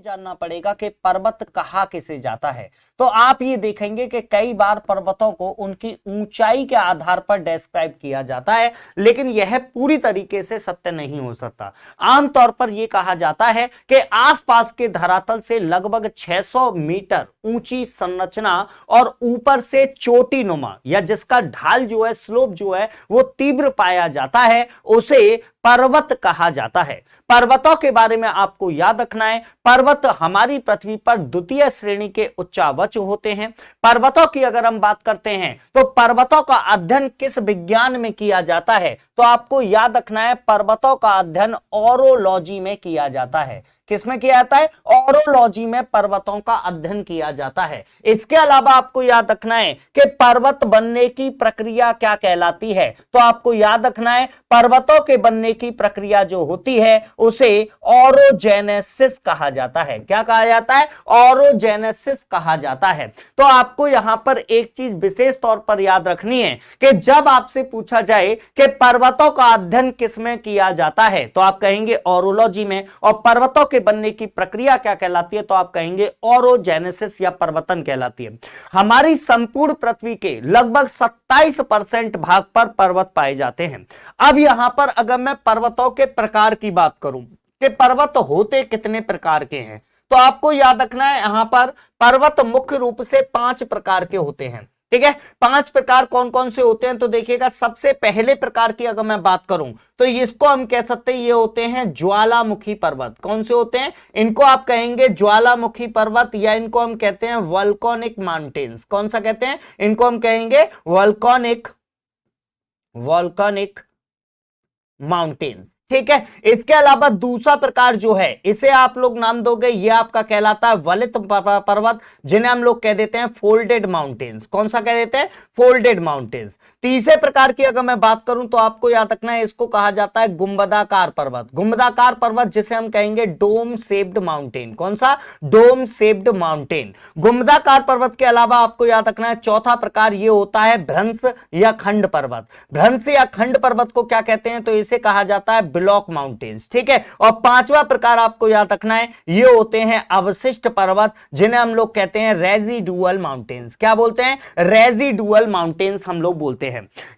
जानना पड़ेगा कि पर्वत कहाँ किसे जाता है। तो आप ये देखेंगे कि कई बार पर्वतों को उनकी ऊंचाई के आधार पर डिस्क्राइब किया जाता है, लेकिन यह पूरी तरीके से सत्य नहीं हो सकता। आमतौर पर यह कहा जाता है कि आसपास के धरातल से लगभग 600 मीटर ऊंची संरचना और ऊपर से चोटी नुमा या जिसका ढाल जो है, स्लोप जो है वो तीव्र पाया जाता है, उसे पर्वत कहा जाता है। पर्वतों के बारे में आपको याद रखना है, पर्वत हमारी पृथ्वी पर द्वितीय श्रेणी के उच्चावच होते हैं। पर्वतों की अगर हम बात करते हैं तो पर्वतों का अध्ययन किस विज्ञान में किया जाता है, तो आपको याद रखना है पर्वतों का अध्ययन ओरोलॉजी में किया जाता है। किसमें किया जाता है? ओरोलॉजी में पर्वतों का अध्ययन किया जाता है। इसके अलावा आपको याद रखना है कि पर्वत बनने की प्रक्रिया क्या कहलाती है, तो आपको याद रखना है पर्वतों के बनने की प्रक्रिया जो होती है उसे ओरोजेनेसिस कहा जाता है। क्या कहा जाता है? ओरोजेनेसिस कहा जाता है। तो आपको यहां पर एक चीज विशेष तौर पर याद रखनी है कि जब आपसे पूछा जाए कि पर्वतों का अध्ययन किसमें किया जाता है, तो आप कहेंगे ओरोलॉजी में, और पर्वतों के बनने की प्रक्रिया क्या कहलाती है, तो आप कहेंगे ओरोजेनेसिस या पर्वतन कहलाती है। हमारी संपूर्ण पृथ्वी के लगभग 27% भाग पर पर्वत पाए जाते हैं। अब यहां पर अगर मैं पर्वतों के प्रकार की बात करूं कि पर्वत होते कितने प्रकार के हैं, तो आपको याद रखना है यहां पर पर्वत मुख्य रूप से 5 प्रकार के होते हैं। ठीक है, 5 प्रकार कौन कौन से होते हैं, तो देखिएगा सबसे पहले प्रकार की अगर मैं बात करूं तो इसको हम कह सकते हैं ये होते हैं ज्वालामुखी पर्वत। कौन से होते हैं? इनको आप कहेंगे ज्वालामुखी पर्वत या इनको हम कहते हैं वोल्केनिक माउंटेन्स। कौन सा कहते हैं? इनको हम कहेंगे वोल्केनिक माउंटेन्स। ठीक है, इसके अलावा दूसरा प्रकार जो है इसे आप लोग नाम दोगे, ये आपका कहलाता है वलित पर्वत, जिन्हें हम लोग कह देते हैं फोल्डेड माउंटेन्स। कौन सा कह देते हैं? Folded mountains. तीसरे प्रकार की अगर मैं बात करूं तो आपको याद रखना है इसको कहा जाता है गुंबदाकार पर्वत। गुंबदाकार पर्वत जिसे हम कहेंगे डोम शेप्ड माउंटेन। कौन सा? Dome shaped mountain. गुंबदाकार पर्वत के अलावा आपको याद रखना है चौथा प्रकार ये होता है भ्रंश या खंड पर्वत। भ्रंश या खंड पर्वत को क्या कहते हैं, तो इसे कहा जाता है ब्लॉक माउंटेन्स। ठीक है, और पांचवा प्रकार आपको याद रखना है ये होते हैं अवशिष्ट पर्वत, जिन्हें हम लोग कहते हैं रेजिडुअल माउंटेन्स। क्या बोलते हैं? रेजिडुअल माउंटेन्स हम लोग बोलते हैं।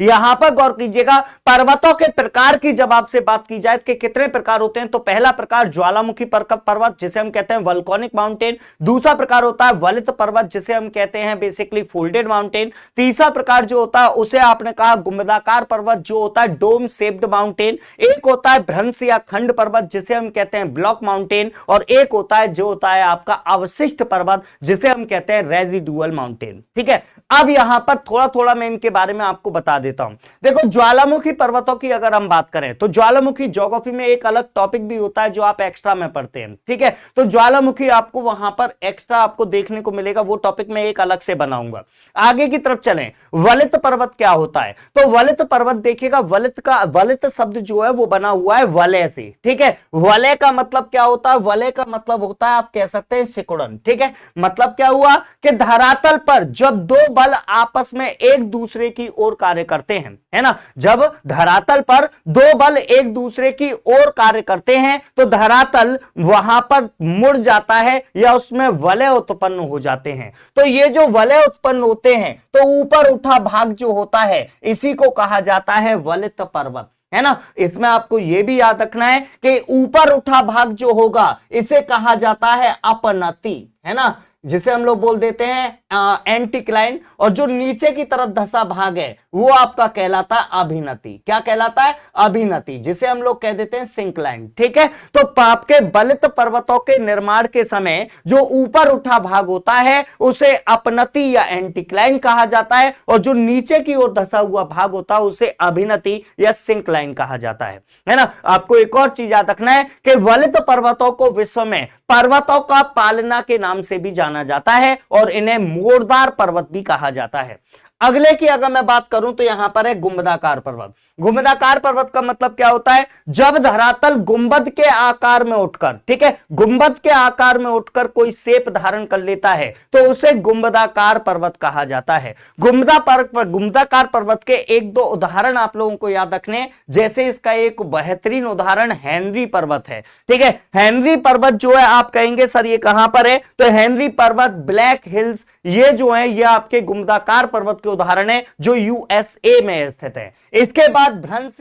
यहां पर गौर कीजिएगा, पर्वतों के प्रकार की जब आपसे बात की जाए कि कितने प्रकार होते हैं, तो पहला प्रकार ज्वालामुखी पर्वत जिसे हम कहते हैं वोल्केनिक माउंटेन। दूसरा प्रकार होता है वलित पर्वत जिसे हम कहते हैं बेसिकली फोल्डेड माउंटेन। तीसरा प्रकार जो होता है उसे आपने कहा गुंबदाकार पर्वत जो होता है डोम शेप्ड माउंटेन। एक होता है भ्रंश या खंड पर्वत जिसे हम कहते हैं ब्लॉक माउंटेन, और एक होता है जो होता है आपका अवशिष्ट पर्वत जिसे हम कहते हैं रेजिडुअल माउंटेन। ठीक है, अब यहां पर थोड़ा थोड़ा मैं इनके बारे में आपको बता देता हूं। देखो, ज्वालामुखी पर्वतों की अगर हम बात करें तो ज्वालामुखी ज्योग्राफी में एक अलग टॉपिक भी होता है जो आप एक्स्ट्रा में पढ़ते हैं। ठीक है, तो ज्वालामुखी आपको वहां पर एक्स्ट्रा आपको देखने को मिलेगा, वो टॉपिक मैं एक अलग से बनाऊंगा। आगे की तरफ चलें, वलित पर्वत क्या होता है, तो वलित पर्वत देखिएगा, वलित शब्द जो है वो बना हुआ है वलय से। ठीक है, वलय का मतलब क्या होता है? वलय का मतलब होता है आप कह सकते हैं सिकुड़न। ठीक है, मतलब क्या हुआ कि धरातल पर जब दो बल आपस में एक दूसरे की ओर कार्य करते हैं, है ना, जब धरातल पर दो बल एक दूसरे की ओर कार्य करते हैं तो धरातल वहां पर मुड़ जाता है या उसमें वलय उत्पन्न हो जाते हैं। तो ये जो वलय उत्पन्न होते हैं तो ऊपर उठा भाग जो होता है इसी को कहा जाता है वलित पर्वत, है ना। इसमें आपको यह भी याद रखना है कि ऊपर उठा भाग जो होगा इसे कहा जाता है अपनति, है ना, जिसे हम लोग बोल देते हैं एंटीक्लाइन, और जो नीचे की तरफ धसा भाग है वो आपका कहलाता है अभिनति। क्या कहलाता है? अभिनति, जिसे हम लोग कह देते हैं सिंक्लाइन। ठीक है, तो आपके वलित पर्वतों के निर्माण के समय जो ऊपर उठा भाग होता है उसे अपनति या एंटीक्लाइन कहा जाता है, और जो नीचे की ओर धसा हुआ भाग होता है उसे अभिनति या सिंक्लाइन कहा जाता है ना। आपको एक और चीज याद रखना है कि वलित पर्वतों को विश्व में पर्वतों का पालना के नाम से भी जाना जाता है और इन्हें मोरदार पर्वत भी कहा जाता है। अगले की अगर मैं बात करूं तो यहां पर है गुंबदाकार पर्वत। गुंबदाकार पर्वत का मतलब क्या होता है? जब धरातल गुंबद के आकार में उठकर, ठीक है, गुंबद के आकार में उठकर कोई शेप धारण कर लेता है तो उसे गुंबदाकार पर्वत कहा जाता है। गुंबदाकार पर्वत के एक दो उदाहरण आप लोगों को याद रखने, जैसे इसका एक बेहतरीन उदाहरण हेनरी पर्वत है। ठीक है, हेनरी पर्वत जो है आप कहेंगे सर ये कहां पर है, तो हेनरी पर्वत, ब्लैक हिल्स, ये जो है ये आपके गुंबदाकार पर्वत के उदाहरण है जो यूएसए में स्थित है। इसके बाद भ्रंश